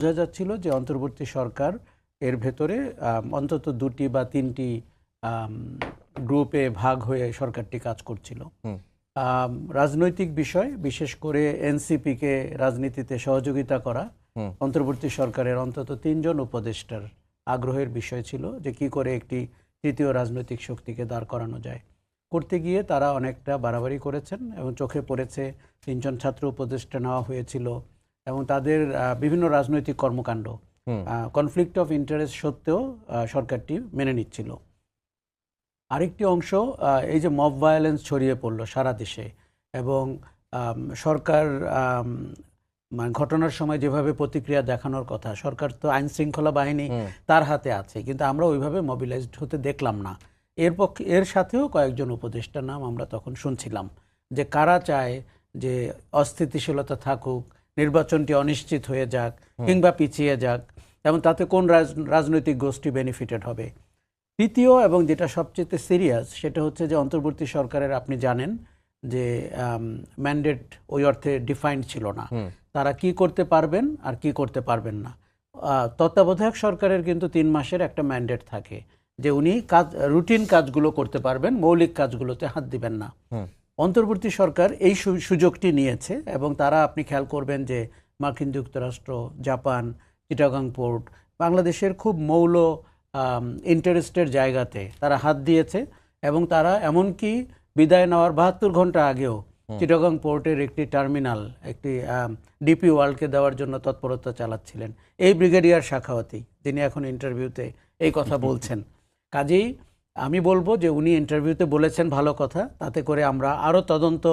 বোঝা যাচ্ছিল যে অন্তর্বর্তী সরকার এর ভেতরে অন্তত ২টি বা ৩টি গ্রুপে ভাগ হয়ে সরকারটি কাজ করছিল। রাজনৈতিক বিষয়, বিশেষ করে এনসিপিকে রাজনীতিতে সহযোগিতা করা অন্তর্বর্তী সরকারের অন্তত ৩ জন উপদেষ্টার আগ্রহের বিষয় ছিল, যে কি করে একটি তৃতীয় রাজনৈতিক শক্তিকে দাঁড় করানো যায়। করতে গিয়ে তারা অনেকটা বাড়াবাড়ি করেছেন এবং চোখে পড়েছে ৩ জন ছাত্র উপদেষ্টা নেওয়া হয়েছিল এবং তাদের বিভিন্ন রাজনৈতিক কর্মকাণ্ড কনফ্লিক্ট অফ ইন্টারেস্ট সত্ত্বেও সরকারটি মেনে নিচ্ছিল। আরেকটি অংশ, এই যে মব ভায়োলেন্স ছড়িয়ে পড়লো সারা দেশে এবং সরকার মানে ঘটনার সময় যেভাবে প্রতিক্রিয়া দেখানোর কথা, সরকার তো আইন শৃঙ্খলা বাহিনী তার হাতে আছে, কিন্তু আমরা ওইভাবে মোবিলাইজড হতে দেখলাম না। এর সাথেও কয়েকজন উপদেষ্টার নাম আমরা তখন শুনছিলাম, যে কারা চায় যে অস্থিতিশীলতা থাকুক, নির্বাচনটি অনিশ্চিত হয়ে যাক কিংবা পিছিয়ে যাক, এবং তাতে কোন রাজনৈতিক গোষ্ঠী বেনিফিটেড হবে। তৃতীয় এবং যেটা সবচেয়ে সিরিয়াস, সেটা হচ্ছে যে অন্তর্বর্তী সরকারের, আপনি জানেন যে ম্যান্ডেট ওই অর্থে ডিফাইন্ড ছিল না, তারা কি করতে পারবেন আর কি করতে পারবেন না। তত্ত্বাবধায়ক সরকারের কিন্তু ৩ মাসের একটা ম্যান্ডেট থাকে, যে উনি রুটিন কাজগুলো করতে পারবেন, মৌলিক কাজগুলোতে হাত দিবেন না। অন্তর্বর্তী সরকার এই সুযোগটি নিয়েছে এবং তারা, আপনি খেয়াল করবেন যে মার্কিন যুক্তরাষ্ট্র, জাপান, চিটাগাং পোর্ট, বাংলাদেশের খুব মৌল ইন্টারেস্টের জায়গাতে তারা হাত দিয়েছে এবং তারা এমনকি বিদায় নেওয়ার ৭২ ঘন্টা আগেও চিটাগাং পোর্টের একটি টার্মিনাল, একটি ডিপি ওয়ার্ল্ডকে দেওয়ার জন্য তৎপরতা চালাচ্ছিলেন এই ব্রিগেডিয়ার শাখাওয়াতি, যিনি এখন ইন্টারভিউতে এই কথা বলছেন। কাজেই আমি বলবো যে উনি ইন্টারভিউতে বলেছেন ভালো কথা, তাতে করে আমরা আরও তদন্ত,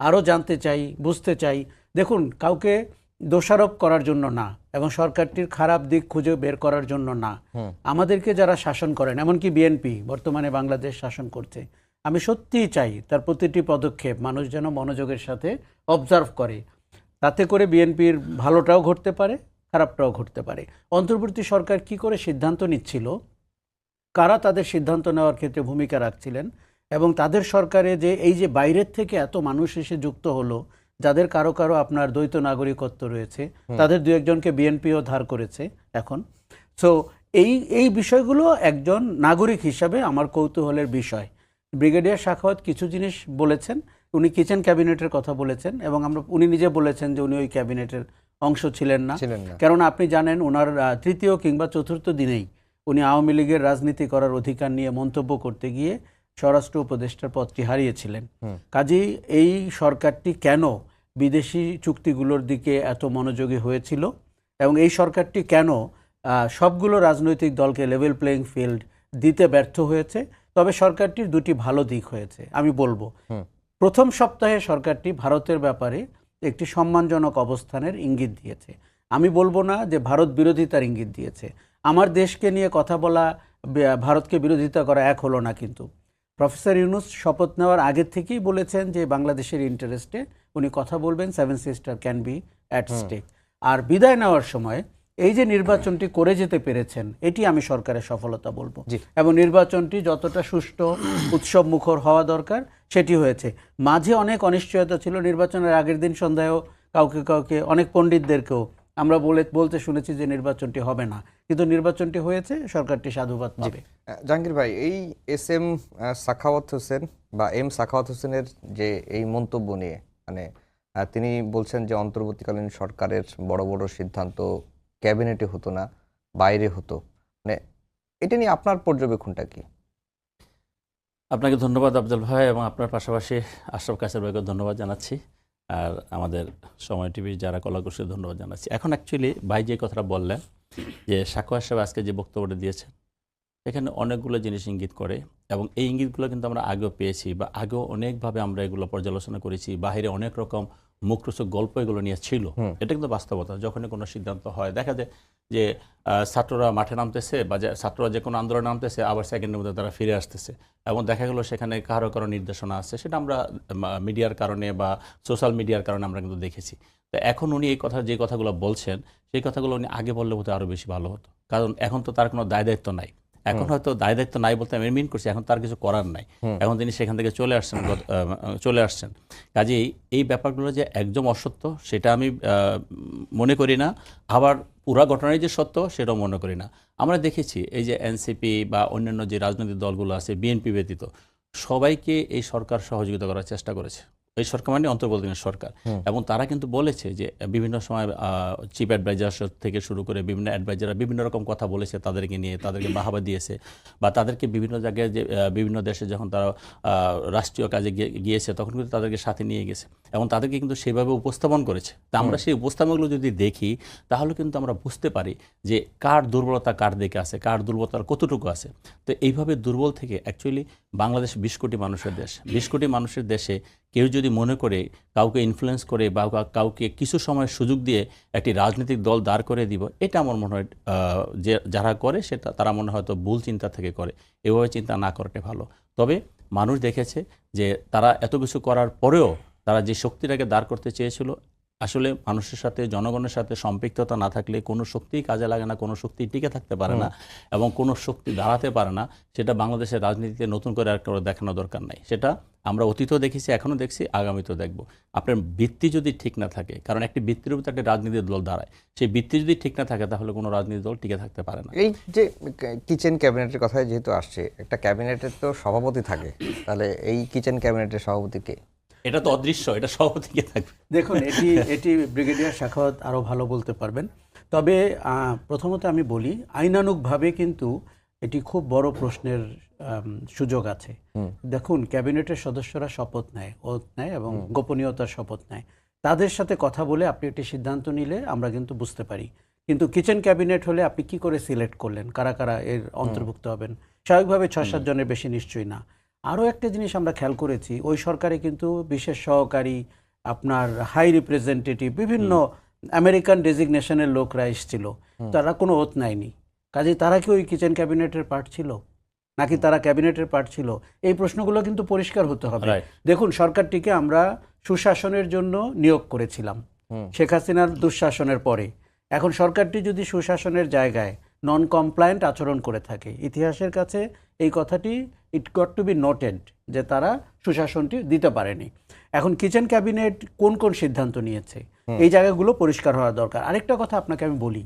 আরও জানতে চাই, বুঝতে চাই। দেখুন, কাউকে দোষারোপ করার জন্য না এবং সরকারটির খারাপ দিক খুঁজে বের করার জন্য না, আমাদেরকে যারা শাসন করেন, এমনকি বিএনপি বর্তমানে বাংলাদেশ শাসন করছে, আমি সত্যিই চাই তার প্রতিটি পদক্ষেপ মানুষ যেন মনোযোগের সাথে অবজার্ভ করে, তাতে করে বিএনপির ভালোটাও ঘটতে পারে, খারাপটাও ঘটতে পারে। অন্তর্বর্তী সরকার কি করে সিদ্ধান্ত নিচ্ছিল, কারা তাদের সিদ্ধান্ত নেওয়ার ক্ষেত্রে ভূমিকা রাখছিলেন, এবং তাদের সরকারে যে এই যে বাইরের থেকে এত মানুষ এসে যুক্ত হলো, যাদের কারো কারো আপনার দ্বৈত নাগরিকত্ব রয়েছে, তাদের ২-১জনকে বিএনপিও ধার করেছে এখন। সো এই বিষয়গুলো একজন নাগরিক হিসাবে আমার কৌতূহলের বিষয়। ব্রিগেডিয়ার শাখাওয়াত কিছু জিনিস বলেছেন, উনি কিচেন ক্যাবিনেটের কথা বলেছেন এবং উনি নিজে বলেছেন যে উনি ওই ক্যাবিনেটের অংশ ছিলেন না, কেননা আপনি জানেন ওনার ৩য় কিংবা ৪র্থ দিনেই উনি আওয়ামী লীগের রাজনীতি করার অধিকার নিয়ে মন্তব্য করতে গিয়ে স্বরাষ্ট্র উপদেষ্টার পদটি হারিয়েছিলেন। কাজেই এই সরকারটি কেন বিদেশি চুক্তিগুলোর দিকে এত মনোযোগী হয়েছিল এবং এই সরকারটি কেন সবগুলো রাজনৈতিক দলকে লেভেল প্লেইং ফিল্ড দিতে ব্যর্থ হয়েছে। তবে সরকারটির 2টি ভালো দিক হয়েছে আমি বলবো। প্রথম সপ্তাহে সরকারটি ভারতের ব্যাপারে একটি সম্মানজনক অবস্থানের ইঙ্গিত দিয়েছে। আমি বলবো না যে ভারত বিরোধিতার ইঙ্গিত দিয়েছে। আমার দেশকে নিয়ে কথা বলা, ভারতকে বিরোধিতা করা এক হলো না, কিন্তু প্রফেসর ইউনূস শপথ নেওয়ার আগের থেকেই বলেছেন যে বাংলাদেশের ইন্টারেস্টে উনি কথা বলবেন, 7 sister can be at stake. আর বিদায় নেওয়ার সময় এই যে নির্বাচনটি করে যেতে পেরেছেন, এটি আমি সরকারের সফলতা বলবো, এবং নির্বাচনটি যতটা সুষ্ঠু উৎসব মুখর হওয়া দরকার সেটি হয়েছে। মাঝে অনেক অনিশ্চয়তা ছিল, নির্বাচনের আগের দিন সন্ধ্যায়ও কাউকে অনেক পণ্ডিতদেরকেও আমরা বলতে শুনেছি যে নির্বাচনটি হবে না, কিন্তু নির্বাচনটি হয়েছে, সরকারটি সাধুবাদ পাবে। জাহাঙ্গীর ভাই, এই এম সাখাওয়াত হোসেন বা সাখাওয়াত হোসেনের যে এই মন্তব্য নিয়ে, মানে তিনি বলছেন যে অন্তর্বর্তীকালীন সরকারের বড় বড় সিদ্ধান্ত ক্যাবিনেটে হতো না, বাইরে হতো, মানে এটা নিয়ে আপনার পর্যবেক্ষণটা কি? আপনাকে ধন্যবাদ আফজল ভাই, এবং আপনার পাশাপাশি আশরাফ কাসের ভাইকে ধন্যবাদ জানাচ্ছি, আর আমাদের সময় টিভির যারা কলাকুশলীদের ধন্যবাদ জানাচ্ছি। এখন অ্যাকচুয়ালি ভাই যে কথাটা বললেন যে সাখাওয়াত সাহেব আজকে যে বক্তব্যটা দিয়েছেন, এখানে অনেকগুলো জিনিস ইঙ্গিত করে, এবং এই ইঙ্গিতগুলো কিন্তু আমরা আগেও পেয়েছি বা আগেও অনেকভাবে আমরা এগুলো পর্যালোচনা করেছি। বাহিরে অনেক রকম মুখরোচক গল্প এগুলো নিয়ে ছিল, এটা কিন্তু বাস্তবতা। যখনই কোনো সিদ্ধান্ত হয়, দেখা যায় যে ছাত্ররা মাঠে নামতেছে বা ছাত্ররা যে কোনো আন্দোলনে নামতেছে, আবার সেকেন্ডের মধ্যে তারা ফিরে আসতেছে, এবং দেখা গেলো সেখানে কারো কারো নির্দেশনা আছে, সেটা আমরা মিডিয়ার কারণে বা সোশ্যাল মিডিয়ার কারণে আমরা কিন্তু দেখেছি। তো এখন উনি এই কথা, যে কথাগুলো বলছেন, সেই কথাগুলো উনি আগে বললে বোধ হয় আরও বেশি ভালো হতো, কারণ এখন তো তার কোনো দায় দায়িত্ব নাই। এখন হয়তো দায় দায়িত্ব নাই বলতে আমি মিন করছি, এখন তার কিছু করার নাই, এখন তিনি সেখান থেকে চলে আসছেন। কাজেই এই ব্যাপারগুলো যে একদম অসত্য সেটা আমি মনে করি না। আবার পুরা ঘটনাই যে সত্য সেটাও মনে করি না। আমরা দেখেছি এই যে এনসিপি বা অন্যান্য যে রাজনৈতিক দলগুলো আছে, বিএনপি ব্যতীত সবাইকে এই সরকার সহযোগিতা করার চেষ্টা করেছে। এই সরকার মানে অন্তর্বর্তীকালীন সরকার, এবং তারা কিন্তু বলেছে যে বিভিন্ন সময় চিফ অ্যাডভাইজার থেকে শুরু করে বিভিন্ন অ্যাডভাইজাররা বিভিন্ন রকম কথা বলেছে, তাদেরকে নিয়ে তাদেরকে বাহাবা দিয়েছে, বা তাদেরকে বিভিন্ন জায়গায় যে বিভিন্ন দেশে যখন তারা রাষ্ট্রীয় কাজে গিয়েছে তখন কিন্তু তাদেরকে সাথে নিয়ে গেছে এবং তাদেরকে কিন্তু সেভাবে উপস্থাপন করেছে। তা আমরা সেই উপস্থাপনগুলো যদি দেখি তাহলে কিন্তু আমরা বুঝতে পারি যে কার দুর্বলতা কার দিকে আছে, কার দুর্বলতার কতটুকু আছে। তো এইভাবে দুর্বল থেকে অ্যাকচুয়ালি বাংলাদেশ 20 কোটি মানুষের দেশ। 20 কোটি মানুষের দেশে কেউ যদি মনে করে কাউকে ইনফ্লুয়েন্স করে বা কাউকে কিছু সময় সুযোগ দিয়ে একটি রাজনৈতিক দল দাঁড় করে দিব, এটা আমার মনে হয় যে যারা করে সেটা তারা মনে হয়তো ভুল চিন্তা থেকে করে। এভাবে চিন্তা না করাটাই ভালো। তবে মানুষ দেখেছে যে তারা এত কিছু করার পরেও তারা যে শক্তিটাকে দাঁড় করতে চেয়েছিল, আসলে মানুষের সাথে জনগণের সাথে সম্পৃক্ততা না থাকলে কোনো শক্তিই কাজে লাগে না, কোনো শক্তি টিকে থাকতে পারে না এবং কোনো শক্তি দাঁড়াতে পারে না। সেটা বাংলাদেশের রাজনীতিতে নতুন করে একটা দেখানো দরকার নাই। সেটা আমরা অতীতেও দেখেছি, এখনও দেখছি, আগামীতেও দেখব। আপনার ভিত্তি যদি ঠিক না থাকে, কারণ একটি ভিত্তির উপর একটা রাজনীতির দল দাঁড়ায়, সেই ভিত্তি যদি ঠিক না থাকে তাহলে কোনো রাজনীতির দল টিকে থাকতে পারে না। এই যে কিচেন ক্যাবিনেটের কথায় যেহেতু আসছে, একটা ক্যাবিনেটের তো সভাপতি থাকে, তাহলে এই কিচেন ক্যাবিনেটের সভাপতি কে? এটা তো অদৃশ্য, এটা সভাপতিকে থাকবে। দেখুন, এটি ব্রিগেডিয়ার সাখাওয়াত আরও ভালো বলতে পারবেন। তবে প্রথমত আমি বলি, আইনানুগভাবে কিন্তু এটি খুব বড় প্রশ্নের সুযোগ আছে। দেখুন, ক্যাবিনেটের সদস্যরা শপথ নেয়, ওথ নেয় এবং গোপনীয়তার শপথ নেয়। তাদের সাথে কথা বলে আপনি একটি সিদ্ধান্ত নিলে আমরা কিন্তু বুঝতে পারি। কিন্তু কিচেন ক্যাবিনেট হলে আপনি কি করে সিলেক্ট করলেন কারা কারা এর অন্তর্ভুক্ত হবেন? স্বাভাবিকভাবে 6-7 জনের বেশি নিশ্চয়ই না। আরও একটা জিনিস আমরা খেয়াল করেছি, ওই সরকারে কিন্তু বিশেষ সহকারী, আপনার হাই রিপ্রেজেন্টেটিভ, বিভিন্ন আমেরিকান ডেজিগনেশনের লোকরা এসেছিল, তারা কোনো ওথ নেয়নি। কাজেই তারা কি ওই কিচেন ক্যাবিনেটের পার্ট ছিল নাকি তারা ক্যাবিনেটের পার্ট ছিল? এই প্রশ্নগুলো কিন্তু পরিষ্কার হতে হবে। দেখুন, সরকারটিকে আমরা সুশাসনের জন্য নিয়োগ করেছিলাম শেখ হাসিনার দুঃশাসনের পরে। এখন সরকারটি যদি সুশাসনের জায়গায় নন কমপ্লায়েন্ট আচরণ করে থাকে, ইতিহাসের কাছে এই কথাটি it got to be noted যে তারা সুশাসনটি দিতে পারেনি। এখন কিচেন ক্যাবিনেট কোন কোন সিদ্ধান্ত নিয়েছে, এই জায়গাগুলো পরিষ্কার হওয়া দরকার। আরেকটা কথা আপনাকে আমি বলি,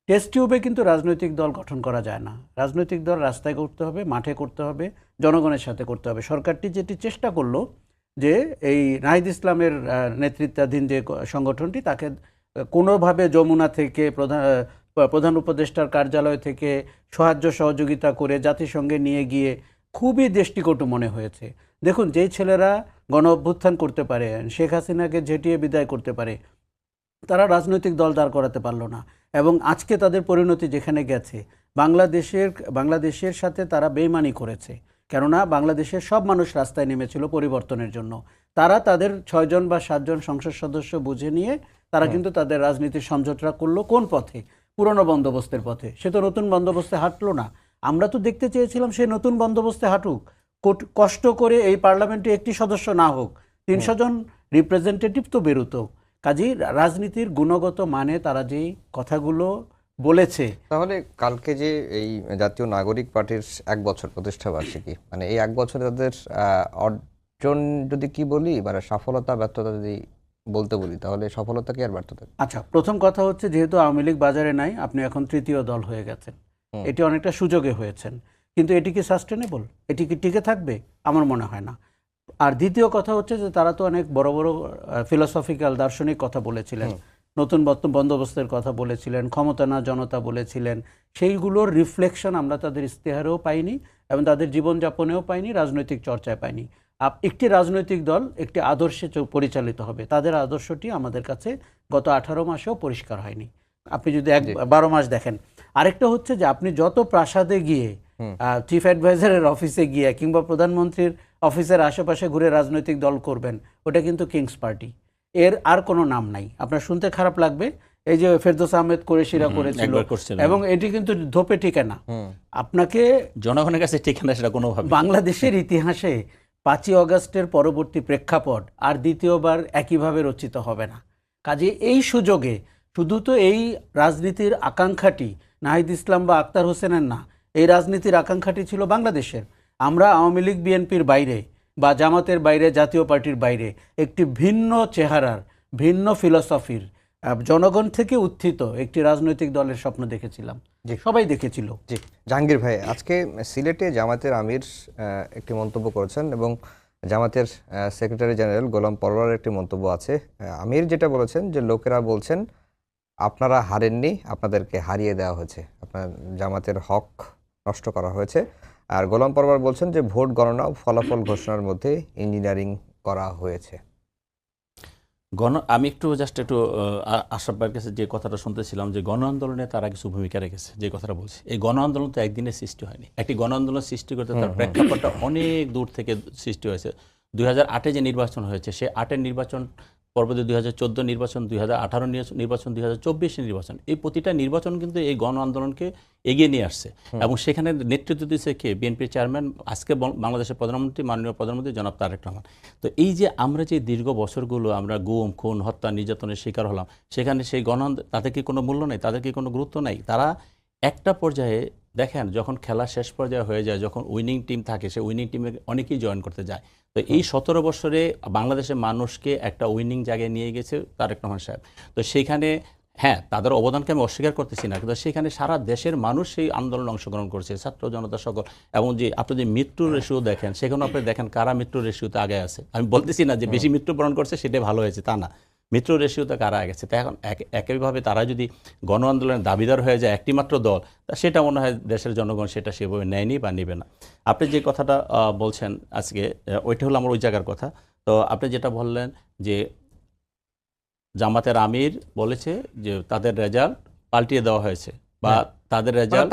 টেস্ট টিউবে কিন্তু রাজনৈতিক দল গঠন করা যায় না। রাজনৈতিক দল রাস্তায় করতে হবে, মাঠে করতে হবে, জনগণের সাথে করতে হবে। সরকারটি যেটি চেষ্টা করলো যে এই নাহিদ ইসলামের নেতৃত্বাধীন যে সংগঠনটি, তাকে কোনোভাবে যমুনা থেকে প্রধান উপদেষ্টার কার্যালয় থেকে সাহায্য সহযোগিতা করে জাতিসংঘে নিয়ে গিয়ে খুবই দৃষ্টিকটু মনে হয়েছে। দেখুন, যেই ছেলেরা গণ অভ্যুত্থান করতে পারে, শেখ হাসিনাকে ঝেঁটিয়ে বিদায় করতে পারে, তারা রাজনৈতিক দল দাঁড় করাতে পারলো না। এবং আজকে তাদের পরিণতি যেখানে গেছে, বাংলাদেশের সাথে তারা বেইমানি করেছে। কেননা বাংলাদেশের সব মানুষ রাস্তায় নেমেছিল পরিবর্তনের জন্য। তারা তাদের 6 জন বা 7 জন সংসদ সদস্য বুঝে নিয়ে তারা কিন্তু তাদের রাজনীতির সমঝোতা করলো কোন পথে? পুরনো বন্দোবস্তের পথে। সে তো নতুন বন্দোবস্তে হাঁটলো না। আমরা তো দেখতে চেয়েছিলাম সে নতুন বন্দোবস্তে হাঁটুক, কষ্ট করে এই পার্লামেন্টে একটি সদস্য না হোক, 300 জন রিপ্রেজেন্টেটিভ তো বেরোতো। কাজেই রাজনীতির গুণগত মানে তারা যেই কথাগুলো বলেছে। তাহলে কালকে যে এই জাতীয় নাগরিক পার্টির 1 বছর প্রতিষ্ঠা বার্ষিকী, মানে এই 1 বছরে তাদের অর্জন যদি কি বলি, মানে সফলতা ব্যর্থতা যদি বলতে বলি, তাহলে সফলতা কি আর ব্যর্থতা? আচ্ছা, প্রথম কথা হচ্ছে, যেহেতু আওয়ামী লীগ বাজারে নাই, আপনি এখন তৃতীয় দল হয়ে গেছেন। এটি অনেকটা সুযোগে হয়েছেন, কিন্তু এটি কি সাস্টেনেবল? এটি কি টিকে থাকবে? আমার মনে হয় না। আর দ্বিতীয় কথা হচ্ছে যে তারা তো অনেক বড় বড় ফিলোসফিক্যাল দার্শনিক কথা বলেছিলেন, নতুন বন্দোবস্তের কথা বলেছিলেন, ক্ষমতা না জনতা বলেছিলেন। সেইগুলোর রিফ্লেকশন আমরা তাদের ইস্তেহারেও পাইনি এবং তাদের জীবনযাপনেও পাইনি, রাজনৈতিক চর্চায় পাইনি। একটি রাজনৈতিক দল একটি আদর্শে পরিচালিত হবে, তাদের আদর্শটি আমাদের কাছে গত 18 মাসেও পরিষ্কার হয়নি। আপনি যদি 12 মাস দেখেন। আরেকটা হচ্ছে যে আপনি যত প্রাসাদে গিয়ে, চিফ অ্যাডভাইজারের অফিসে গিয়ে কিংবা প্রধানমন্ত্রীর অফিসের আশেপাশে ঘুরে রাজনৈতিক দল করবেন, ওটা কিন্তু কিংস পার্টি, এর আর কোনো নাম নাই। আপনার শুনতে খারাপ লাগবে, এই যে ফেরদৌস আহমেদ কুরেশিরা করেছিল, এবং এটি কিন্তু ধোপে টিকে না। আপনাকে জনগণের কাছে টিকে না সেটা কোনোভাবে। বাংলাদেশের ইতিহাসে 5ই অগাস্টের পরবর্তী প্রেক্ষাপট আর দ্বিতীয়বার একইভাবে রচিত হবে না। কাজে এই সুযোগে শুধু তো এই রাজনীতির আকাঙ্ক্ষাটি নাহিদ ইসলাম বা আক্তার হোসেনের না, এই রাজনীতির আকাঙ্ক্ষাটি ছিল বাংলাদেশের। আমরা আওয়ামী লীগ বিএনপির বাইরে বা জামাতের বাইরে, জাতীয় পার্টির বাইরে একটি ভিন্ন চেহারার, ভিন্ন ফিলসফির জনগণ থেকে উত্থিত একটি রাজনৈতিক দলের স্বপ্ন দেখেছিলাম, জি। সবাই দেখেছিল। জি, জাহাঙ্গীর ভাই, আজকে সিলেটে জামাতের আমির একটি মন্তব্য করেছেন এবং জামাতের সেক্রেটারি জেনারেল গোলাম পরোয়ারের একটি মন্তব্য আছে। আমির যেটা বলেছেন যে লোকেরা বলছেন আপনারা হারেননি, আপনাদেরকে হারিয়ে দেওয়া হয়েছে, আপনার জামাতের হক নষ্ট করা হয়েছে। আর গোলাম পরোয়ার বলছেন যে ভোট গণনা ও ফলাফল ঘোষণার মধ্যে ইঞ্জিনিয়ারিং করা হয়েছে। আমি একটু জাস্ট একটু আশরাফ ভাইয়ের কাছে যে কথাটা শুনতেছিলাম যে গণ আন্দোলনে তারা কিছু ভূমিকা রেখেছে, যে কথাটা বলছি, এই গণ আন্দোলন তো একদিনে সৃষ্টি হয়নি। একটি গণ আন্দোলন সৃষ্টি করতে তার প্রেক্ষাপটটা অনেক দূর থেকে সৃষ্টি হয়েছে। 2008-এ যে নির্বাচন হয়েছে, সে 8-এর নির্বাচন, পরবর্তী 2014 নির্বাচন, 2018 নির্বাচন, 2024 নির্বাচন, এই প্রতিটা নির্বাচন কিন্তু এই গণ আন্দোলনকে এগিয়ে নিয়ে আসছে। এবং সেখানে নেতৃত্ব দিয়েছে কে? বিএনপির চেয়ারম্যান, আজকে বাংলাদেশের প্রধানমন্ত্রী, মাননীয় প্রধানমন্ত্রী জনাব তারেক রহমান। তো এই যে আমরা যে দীর্ঘ বছরগুলো আমরা গুম, খুন, হত্যা, নির্যাতনের শিকার হলাম, সেখানে সেই তাদের কি কোনো মূল্য নেই? তাদের কি কোনো গুরুত্ব নাই? তারা একটা পর্যায়ে দেখেন, যখন খেলা শেষ পর্যায়ে হয়ে যায়, যখন উইনিং টিম থাকে, সেই উইনিং টিমে অনেকেই জয়েন করতে যায়। তো এই 17 বছরে বাংলাদেশের মানুষকে একটা উইনিং জায়গায় নিয়ে গেছে তারেক রহমান সাহেব। তো সেখানে হ্যাঁ, তাদের অবদানকে আমি অস্বীকার করতেছি না, কিন্তু সেখানে সারা দেশের মানুষ সেই আন্দোলনে অংশগ্রহণ করছে, ছাত্র জনতা সকল। এবং যে আপনি যে মৃত্যুর রেশিও দেখেন, সেখানে আপনি দেখেন কারা মৃত্যুর রেশিওতে আগে আছে। আমি বলতেছি না যে বেশি মৃত্যুবরণ করছে সেটাই ভালো হয়েছে, তা না, মৃত্যু রেশিওতে কারা গেছে। তাই এখন একইভাবে তারা যদি গণ আন্দোলনের দাবিদার হয়ে যায় একটিমাত্র দল, তা সেটা মনে হয় দেশের জনগণ সেটা সেভাবে নেয়নি বা নেবে না। আপনি যে কথাটা বলছেন আজকে, ওইটা হলো আমার ওই জায়গার কথা। তো আপনি যেটা বললেন যে জামাতের আমির বলেছে যে তাদের রেজাল্ট পাল্টিয়ে দেওয়া হয়েছে, বা তাদের রেজাল্ট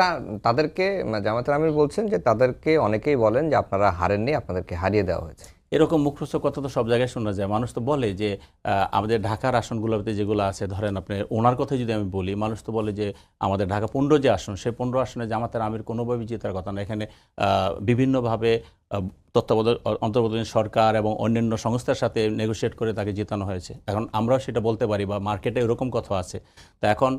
তাদেরকে জামাতের আমির বলছেন যে তাদেরকে অনেকেই বলেন যে আপনারা হারেননি, আপনাদেরকে হারিয়ে দেওয়া হয়েছে। এরকম মুখরোচক কথা তো সব জায়গায় শোনা যায়। মানুষ তো বলে যে আমাদের ঢাকার আসনগুলোতে যেগুলো আছে, ধরেন আপনি ওনার কথা যদি আমি বলি, মানুষ তো বলে যে আমাদের ঢাকা 15 যে আসন, সেই 15 আসনে জামাতের আমির কোনোভাবেই জেতার কথা না। এখানে বিভিন্নভাবে তত্ত্বাবধায়ক অন্তর্বর্তীকালীন সরকার এবং অন্যান্য সংস্থার সাথে নেগোশিয়েট করে তাকে জেতানো হয়েছে। এখন আমরাও সেটা বলতে পারি, বা মার্কেটে এরকম কথা আছে। তো এখন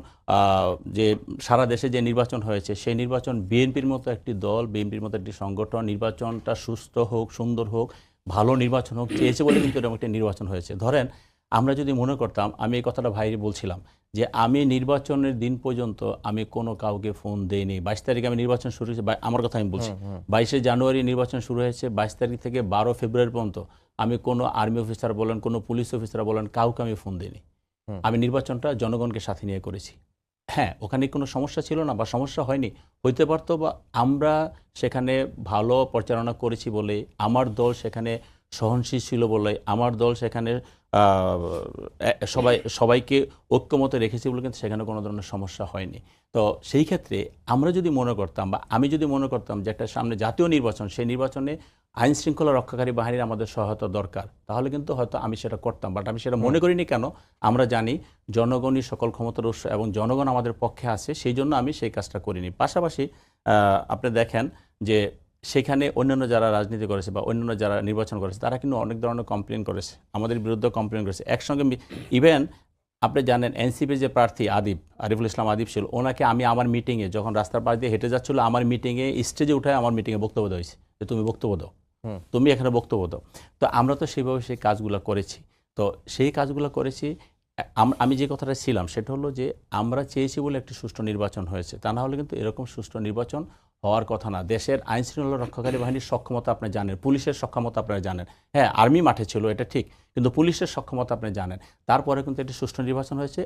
যে সারা দেশে যে নির্বাচন হয়েছে, সেই নির্বাচন বিএনপির মতো একটি দল, বিএনপির মতো একটি সংগঠন নির্বাচনটা সুস্থ হোক, সুন্দর হোক, ভালো নির্বাচন হোক চেয়েছে বলে কিন্তু এরকম একটা নির্বাচন হয়েছে। ধরেন আমরা যদি মনে করতাম, আমি এই কথাটা ভাইরে বলছিলাম যে আমি নির্বাচনের দিন পর্যন্ত আমি কোনো কাউকে ফোন দেইনি। 22 তারিখে আমি নির্বাচন শুরু হয়েছে, আমার কথা আমি বলছি, 22শে জানুয়ারি নির্বাচন শুরু হয়েছে, 22 তারিখ থেকে 12 ফেব্রুয়ারি পর্যন্ত আমি কোনো আর্মি অফিসার বলেন, কোনো পুলিশ অফিসার বলেন, কাউকে আমি ফোন দিইনি। আমি নির্বাচনটা জনগণকে সাথে নিয়ে করেছি। হ্যাঁ, ওখানে কোনো সমস্যা ছিল না বা সমস্যা হয়নি, হইতে পারতো, বা আমরা সেখানে ভালো পরিচালনা করেছি বলে, আমার দল সেখানে সহনশীল ছিল বলে, আমার দল সেখানে সবাইকে ঐক্যমত রেখেছি বলে কিন্তু সেখানে কোনো ধরনের সমস্যা হয়নি। তো সেই ক্ষেত্রে আমরা যদি মনে করতাম, বা আমি যদি মনে করতাম যে একটা সামনে জাতীয় নির্বাচন, সেই নির্বাচনে আইন শৃঙ্খলা রক্ষাকারী বাহিনীর আমাদের সহায়তা দরকার, তাহলে কিন্তু হয়তো আমি সেটা করতাম। বাট আমি সেটা মনে করিনি। কেন? আমরা জানি জনগণই সকল ক্ষমতার উৎস এবং জনগণ আমাদের পক্ষে আছে, সেই জন্য আমি সেই কাজটা করিনি। পাশাপাশি আপনি দেখেন যে সেখানে অন্যান্য যারা রাজনীতি করেছে বা অন্যান্য যারা নির্বাচন করেছে, তারা কিন্তু অনেক ধরনের কমপ্লেন করেছে, আমাদের বিরুদ্ধে কমপ্লেন করেছে একসঙ্গে। ইভেন আপনি জানেন এনসিপির যে প্রার্থী আরিফুল ইসলাম আদিব ছিল, ওনাকে আমি আমার মিটিংয়ে, যখন রাস্তার পাশ দিয়ে হেঁটে যাচ্ছিল, আমার মিটিংয়ে স্টেজে উঠে আমার মিটিংয়ে বক্তব্য দেওয়া হয়েছে যে তুমি বক্তব্য দাও, তুমি এখানে বক্তব্য দাও। তো আমরা তো সেইভাবে সেই কাজগুলো করেছি। তো সেই কাজগুলো করেছি। আমি যে কথাটা ছিলাম সেটা হলো যে আমরা চেয়েছি বলে একটি সুষ্ঠু নির্বাচন হয়েছে, তা না হলে কিন্তু এরকম সুষ্ঠু নির্বাচন হওয়ার কথা না। দেশের আইন শৃঙ্খলা রক্ষাকারী বাহিনীর সক্ষমতা আপনি জানেন, পুলিশের সক্ষমতা আপনারা জানেন। হ্যাঁ, আর্মি মাঠে ছিল, এটা ঠিক, কিন্তু পুলিশের সক্ষমতা আপনি জানেন। তারপরে কিন্তু একটি সুষ্ঠু নির্বাচন হয়েছে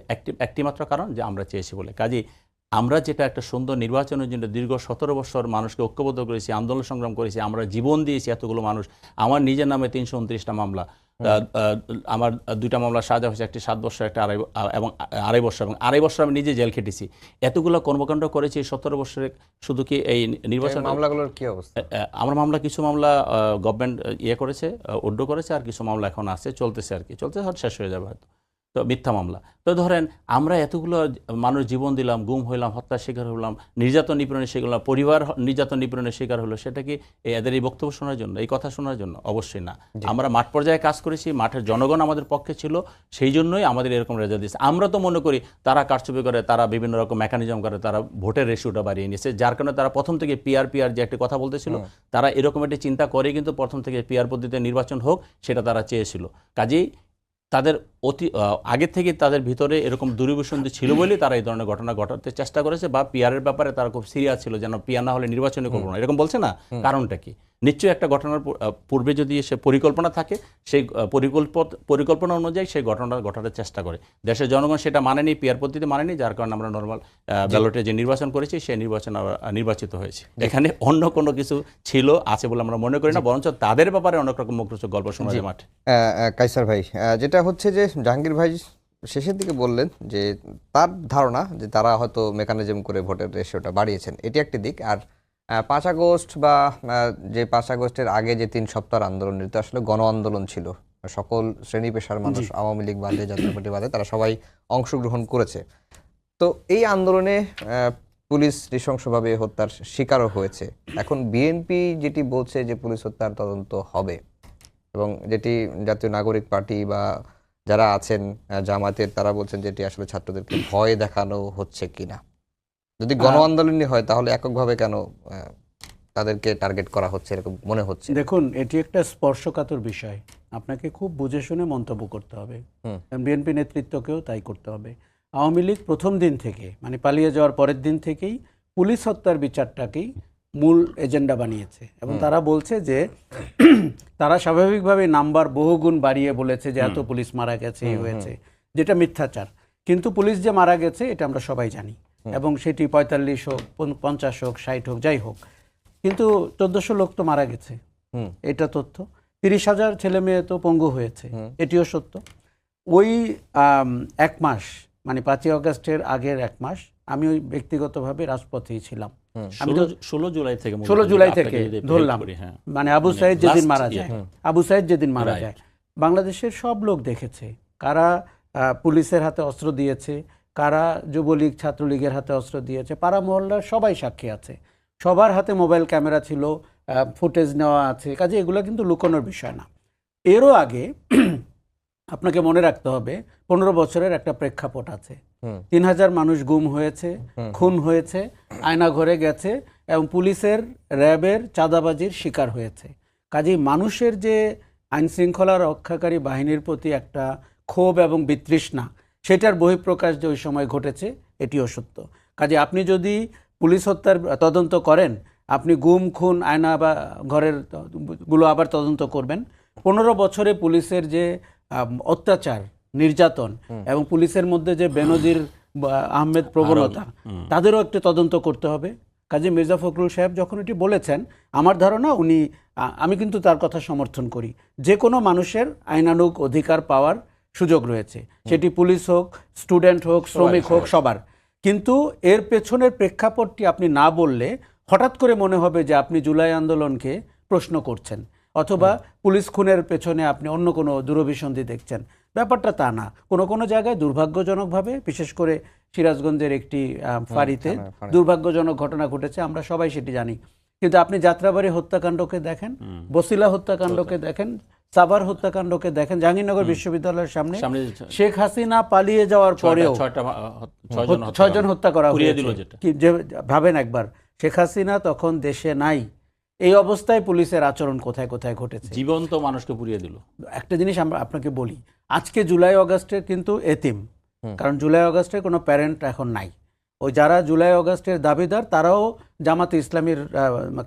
একটি মাত্র কারণ যে আমরা চেয়েছি বলে। কাজেই আমরা যেটা একটা সুন্দর নির্বাচনের জন্য দীর্ঘ 17 বছর মানুষকে ঐক্যবদ্ধ করেছি, আন্দোলন সংগ্রাম করেছি, আমরা জীবন দিয়েছি এতগুলো মানুষ। আমার নিজের নামে 329টা মামলা, আমার 2টা মামলা সাজা হয়েছে, একটি 7 বছর, একটা আড়াই বছর, এবং আড়াই বছর আমি নিজে জেল খেটেছি। এতগুলো কর্মকাণ্ড করেছি 17 বছরে। শুধু কি এই নির্বাচন মামলাগুলোর কি অবস্থা? আমার মামলা, কিছু মামলা গভর্নমেন্ট করেছে, উড্ড করেছে, আর কিছু মামলা এখন আছে, চলতেছে আর কি, চলতেছে, হয়তো শেষ হয়ে যাবে হয়তো। তো মিথ্যা মামলা। তো ধরেন আমরা এতগুলো মানুষ জীবন দিলাম, গুম হইলাম, হত্যার শিকার হলাম, নির্যাতন নিপীড়নের শিকার হলাম, পরিবার নির্যাতন নিপীড়নের শিকার হলো, সেটা কি এদের এই বক্তব্য শোনার জন্য, এই কথা শোনার জন্য? অবশ্যই না। আমরা মাঠ পর্যায়ে কাজ করেছি, মাঠের জনগণ আমাদের পক্ষে ছিল, সেই জন্যই আমাদের এরকম রেজাল্ট দিয়েছে। আমরা তো মনে করি তারা কারচুপি করে, তারা বিভিন্ন রকম মেকানিজম করে, তারা ভোটের রেশিওটা বাড়িয়ে নিয়েছে, যার কারণে তারা প্রথম থেকে পিআর যে একটি কথা বলতেছিল, তারা এরকম একটি চিন্তা করে কিন্তু প্রথম থেকে পিআর পদ্ধতিতে নির্বাচন হোক সেটা তারা চেয়েছিল। কাজেই তাদের আগে থেকে তাদের ভিতরে এরকম দূরভিসন্ধি ছিল বলেই তারা এই ধরনের ঘটনা ঘটাতে চেষ্টা করেছে, বা পিয়ারের ব্যাপারে তারা খুব সিরিয়াস ছিল, যেন পিয়ার না হলে নির্বাচনই করবো না, এরকম বলছে না। কারণটা কি? নিশ্চয়ই একটা ঘটনার পূর্বে যদি সে পরিকল্পনা থাকে, সেই পরিকল্পনা অনুযায়ী সেই ঘটনা ঘটানোর চেষ্টা করে। দেশের জনগণ সেটা মানেনি, পিয়ার পদ্ধতি মানেনি, যার কারণে আমরা নর্মাল ব্যালটে যে নির্বাচন করেছি সেই নির্বাচন নির্বাচিত হয়েছে। এখানে অন্য কোনো কিছু ছিল আছে বলে আমরা মনে করি না, বরঞ্চ তাদের ব্যাপারে অনেক রকম মুখরোচক গল্প শোনা যায় মাঠে। কায়সার ভাই, যেটা হচ্ছে যে জাহাঙ্গীর ভাই শেষের দিকে বললেন যে তার ধারণা যে তারা হয়তো মেকানিজম করে ভোটের রেশিওটা বাড়িয়েছেন, এটি একটি দিক। আর 5 আগস্ট বা যে 5 আগস্টের আগে যে 3 সপ্তাহের আন্দোলন, এটা আসলে গণ আন্দোলন ছিল, সকল শ্রেণী পেশার মানুষ, আওয়ামী লীগ বাদে, জাতীয় পার্টি বাদে, তারা সবাই অংশগ্রহণ করেছে। তো এই আন্দোলনে পুলিশ নৃশংসভাবে হত্যার শিকারও হয়েছে। এখন বিএনপি যেটি বলছে যে পুলিশ হত্যার তদন্ত হবে, এবং যেটি জাতীয় নাগরিক পার্টি বা যারা আছেন জামায়াতের, তারা বলছেন যেটি আসলে ছাত্রদেরকে ভয় দেখানো হচ্ছে কিনা। যদি গণ আন্দোলনই হয় তাহলে এককভাবে কেন তাদেরকে টার্গেট করা হচ্ছে এরকম মনে হচ্ছে? দেখুন, এটি একটা স্পর্শকাতর বিষয়, আপনাকে খুব বুঝে শুনে মন্তব্য করতে হবে। বিএনপি নেতৃত্বকেও তাই করতে হবে। আওয়ামী লীগ প্রথম দিন থেকে, মানে পালিয়ে যাওয়ার পরের দিন থেকেই পুলিশ হত্যার বিচারটাকেই মূল এজেন্ডা বানিয়েছে, এবং তারা বলছে যে তারা স্বাভাবিকভাবে নাম্বার বহুগুণ বাড়িয়ে বলেছে যে এত পুলিশ মারা গেছে, এই হয়েছে, যেটা মিথ্যাচার। কিন্তু পুলিশ যে মারা গেছে এটা আমরা সবাই জানি, এবং সেটি 45 হোক, 50 হোক, 60 হোক, যাই হোক, কিন্তু 1400 লোক তো মারা গেছে, এটা তথ্য। 30,000 ছেলে মেয়ে তো পঙ্গু হয়েছে, এটিও সত্য। ওই 1 মাস, মানে 5ই আগস্টের আগের 1 মাস আমি ওই ব্যক্তিগতভাবে রাজপথেই ছিলাম। 16 জুলাই থেকে 16 জুলাই থেকে ধরলাম, মানে আবু সাইদ যেদিন মারা যায়, আবু সাইদ যেদিন মারা যায়, বাংলাদেশের সব লোক দেখেছে কারা পুলিশের হাতে অস্ত্র দিয়েছে, কারা যুবলীগ ছাত্রলীগের হাতে অস্ত্র দিয়েছে, পাড়া মহল্লার সবাই সাক্ষী আছে, সবার হাতে মোবাইল ক্যামেরা ছিল, ফুটেজ নেওয়া আছে, কাজে এগুলো কিন্তু লুকানোর বিষয় না। এরও আগে আপনাকে মনে রাখতে হবে 15 বছরের একটা প্রেক্ষাপট আছে। 3000 মানুষ গুম হয়েছে, খুন হয়েছে, আয়না ঘরে গেছে, এবং পুলিশের র্যাবের চাঁদাবাজির শিকার হয়েছে। কাজেই মানুষের যে আইন শৃঙ্খলা রক্ষাকারী বাহিনীর প্রতি একটা ক্ষোভ এবং বিতৃষ্ণা, সেটার বহিঃপ্রকাশ যে ওই সময় ঘটেছে, এটিও সত্য। কাজে আপনি যদি পুলিশ হত্যার তদন্ত করেন, আপনি গুম খুন আয়না বা ঘরের গুলো আবার তদন্ত করবেন। 15 বছরে পুলিশের যে অত্যাচার, নির্যাতন, এবং পুলিশের মধ্যে যে বেনজির আহমেদ প্রবণতা, তাদেরও একটু তদন্ত করতে হবে। কাজী মির্জা ফখরুল সাহেব যখন এটি বলেছেন, আমার ধারণা আমি কিন্তু তার কথা সমর্থন করি। যে কোনো মানুষের আইনানুগ অধিকার পাওয়ার সুযোগ রয়েছে, সেটি পুলিশ হোক, স্টুডেন্ট হোক, শ্রমিক হোক, সবার। কিন্তু এর পেছনের প্রেক্ষাপটটি আপনি না বললে হঠাৎ করে মনে হবে যে আপনি জুলাই আন্দোলনকে প্রশ্ন করছেন, অথবা পুলিশ খুনের পেছনে আপনি অন্য কোনো দূরভিসন্ধি দেখছেন। ব্যাপারটা তা না। কোনো কোনো জায়গায় দুর্ভাগ্যজনকভাবে, বিশেষ করে সিরাজগঞ্জের একটি ফাঁড়িতে দুর্ভাগ্যজনক ঘটনা ঘটেছে, আমরা সবাই সেটি জানি। কিন্তু আপনি যাত্রাবাড়ি হত্যাকাণ্ডকে দেখেন, বসিলা হত্যাকাণ্ডকে দেখেন, সাভার হত্যাকাণ্ডকে দেখেন, জাহাঙ্গীরনগর বিশ্ববিদ্যালয়ের সামনে শেখ হাসিনা পালিয়ে যাওয়ার পরেও 6 জন হত্যা করা হয়েছে। ভাবেন একবার, শেখ হাসিনা তখন দেশে নাই, এই অবস্থায় পুলিশের আচরণ কোথায় কোথায় ঘটেছে, জীবন্ত মানুষকে পুড়িয়ে দিল। একটা জিনিস আমরা আপনাকে বলি, আজকে জুলাই আগস্টের কিন্তু এতিম, কারণ জুলাই আগস্টের কোনো প্যারেন্ট এখন নাই। ওই যারা জুলাই আগস্টের দাবিদার, তারাও জামাতে ইসলামীর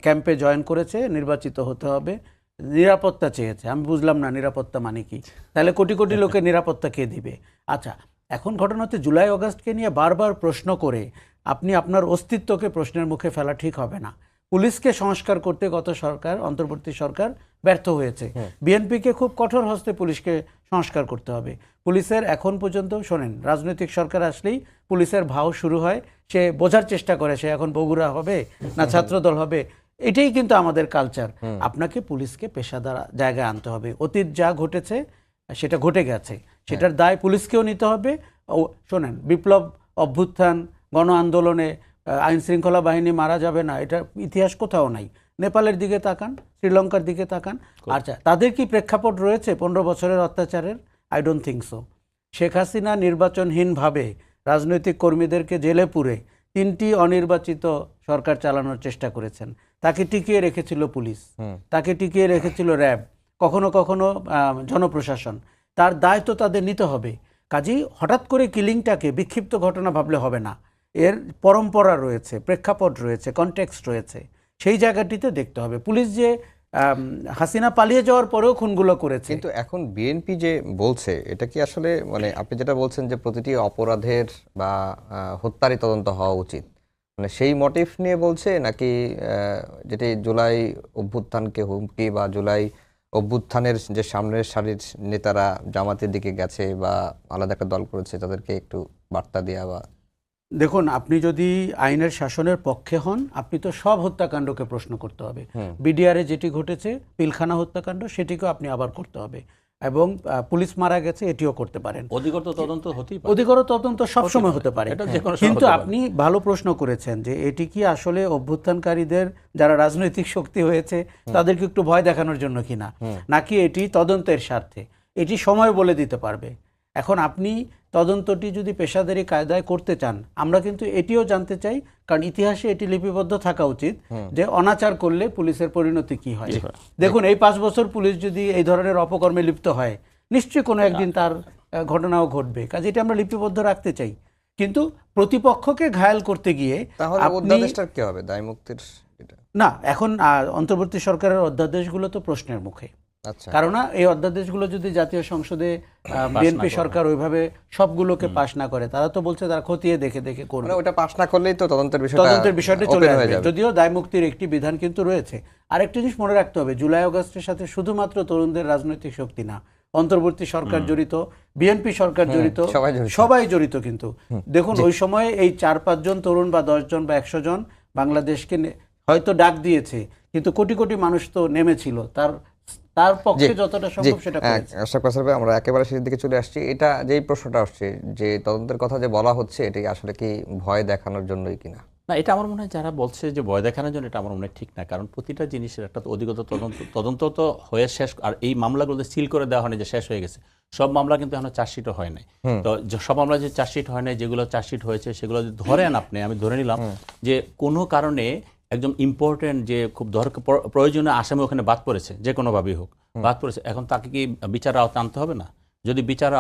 ক্যাম্পে জয়েন করেছে, নির্বাচিত হতে হবে, নিরাপত্তা চেয়েছে। আমি বুঝলাম না নিরাপত্তা মানে কি, তাহলে কোটি কোটি লোকের নিরাপত্তা কে দিবে? আচ্ছা, এখন ঘটনা হচ্ছে জুলাই আগস্টকে নিয়ে বারবার প্রশ্ন করে আপনি আপনার অস্তিত্বকে প্রশ্নের মুখে ফেলা ঠিক হবে না। পুলিশকে সংস্কার করতে গত সরকার, অন্তর্বর্তী সরকার ব্যর্থ হয়েছে। বিএনপিকে খুব কঠোর হস্তে পুলিশকে সংস্কার করতে হবে। পুলিশের এখন পর্যন্ত শোনেন, রাজনৈতিক সরকার আসলেই পুলিশের ভাও শুরু হয়, সে বোঝার চেষ্টা করে সে এখন বগুড়া হবে না ছাত্রদল হবে। এটাই কিন্তু আমাদের কালচার। আপনাকে পুলিশকে পেশাদার জায়গায় আনতে হবে। অতীত যা ঘটেছে সেটা ঘটে গেছে, সেটার দায় পুলিশকেও নিতে হবে। শোনেন, বিপ্লব, অভ্যুত্থান, গণ আন্দোলনে আইন শৃঙ্খলা বাহিনী মারা যাবে না, এটা ইতিহাস কোথাও নাই। নেপালের দিকে তাকান, শ্রীলঙ্কার দিকে তাকান। আচ্ছা, তাদের কি প্রেক্ষাপট রয়েছে 15 বছরের অত্যাচারের? I don't think so. Sheikh Hasina নির্বাচনহীনভাবে রাজনৈতিক কর্মীদেরকে জেলে পুরে 3টি অনির্বাচিত সরকার চালানোর চেষ্টা করেছেন। তাকে টিকিয়ে রেখেছিল পুলিশ, তাকে টিকিয়ে রেখেছিল র্যাব, কখনো কখনো জনপ্রশাসন। তার দায় তো তাদের নিতে হবে। কাজেই হঠাৎ করে কিলিংটাকে বিক্ষিপ্ত ঘটনা ভাবলে হবে না, এর পরম্পরা রয়েছে, প্রেক্ষাপট রয়েছে, কনটেক্সট রয়েছে, সেই জায়গাটিতে দেখতে হবে। পুলিশ যে হাসিনা পালিয়ে যাওয়ার পরেও খুনগুলো করেছে, কিন্তু এখন বিএনপি যে বলছে এটা কি আসলে মানে আপনি যেটা বলছেন যে প্রতিটি অপরাধের বা হত্যারই তদন্ত হওয়া উচিত, মানে সেই মোটিভ নিয়ে বলছে নাকি যেটি জুলাই অভ্যুত্থানকে হুমকি বা জুলাই অভ্যুত্থানের যে সামনের সারির নেতারা জামাতের দিকে গেছে বা আলাদা একটা দল করেছে তাদেরকে একটু বার্তা দেওয়া বা দেখুন, আপনি যদি আইনের শাসনের পক্ষে হন, আপনি তো সব হত্যাকাণ্ডকে প্রশ্ন করতে হবে। বিডিআরে যেটি ঘটেছে পিলখানা হত্যাকাণ্ড, সেটিকেও আপনি আবার করতে হবে, এবং পুলিশ মারা গেছে এটিও করতে পারেন। অধিকতর তদন্ত হতেই পারে। অধিকতর তদন্ত সবসময় হতে পারে, এটা যে কোনো সময় কিন্তু হতে পারে। আপনি ভালো প্রশ্ন করেছেন যে এটি কি আসলে অভ্যুত্থানকারীদের যারা রাজনৈতিক শক্তি হয়েছে তাদেরকে একটু ভয় দেখানোর জন্য কিনা, নাকি এটি তদন্তের স্বার্থে, এটি সময় বলে দিতে পারবে। এখন আপনি তদন্তটি যদি পেশাদারি কায়দায় করতে চান, আমরা কিন্তু এটিও জানতে চাই, কারণ ইতিহাসে এটি লিপিবদ্ধ থাকা উচিত যে অনাচার করলে পুলিশের পরিণতি কি হয়। দেখুন, এই 5 বছর পুলিশ যদি এই ধরনের অপকর্মে লিপ্ত হয়, নিশ্চয়ই কোনো একদিন তার ঘটনাও ঘটবে। কাজে এটা আমরা লিপিবদ্ধ রাখতে চাই, কিন্তু প্রতিপক্ষকে ঘায়াল করতে গিয়ে তাহলে আপনি অধ্যাদেশটার কি হবে, দায় মুক্তির এটা? না, এখন অন্তর্বর্তী সরকারের অধ্যাদেশগুলো তো প্রশ্নের মুখে। আচ্ছা, কারণ এই অধ্যাদেশগুলো যদি জাতীয় সংসদে বিএনপি সরকার ওইভাবে সবগুলোকে পাশ না করে, তারা তো বলছে তারা খতিয়ে দেখে দেখে করবে, মানে ওটা পাস না করলেই তো তদন্তের বিষয়টা চলে open হয়ে আসবে। যাবে। যদিও দায় মুক্তির একটি বিধান কিন্তু রয়েছে। আরেকটা জিনিস মনে রাখতে হবে, জুলাই আগস্টের সাথে শুধুমাত্র তরুণদের রাজনৈতিক শক্তি না, অন্তর্বর্তী সরকার জড়িত, বিএনপি সরকার জড়িত, সবাই জড়িত। কিন্তু দেখুন, ওই সময়ে এই 4-5 জন তরুণ বা 10 জন বা 100 জন বাংলাদেশকে হয়তো ডাক দিয়েছে, কিন্তু কোটি কোটি মানুষ তো নেমেছিল, তার পক্ষে যতটা সম্ভব সেটা করেছে। আশরাফ কাসার ভাই, আমরা একেবারে শেষের দিকে চলে আসছি। এটা যেই প্রশ্নটা আসছে যে তদন্তের কথা যে বলা হচ্ছে, এটা কি আসলে কি ভয় দেখানোর জন্যই কিনা? না, এটা আমার মনে হয় যারা বলছে যে ভয় দেখানোর জন্য, এটা আমার মনে হয় ঠিক না। কারণ প্রতিটা জিনিসের একটা অধিকতর তদন্ত তো হয়ে শেষ, আর এই মামলাগুলো সিল করে দেওয়া হয়নি যে শেষ হয়ে গেছে। সব মামলা কিন্তু এখনো চার্জশিটও হয় নাই। তো সব মামলা যে চার্জশিট হয় নাই, যেগুলো চার্জশিট হয়েছে সেগুলো যদি ধরেন আপনি, আমি ধরে নিলাম যে কোনো কারণে একদম ইম্পর্টেন্ট যে খুব প্রয়োজনীয় আসামি ওখানে বাদ পড়েছে, যে কোনোভাবেই হোক বাদ পড়েছে, এখন তাকে কি বিচার আওতায় আনতে হবে না? যদি বিচার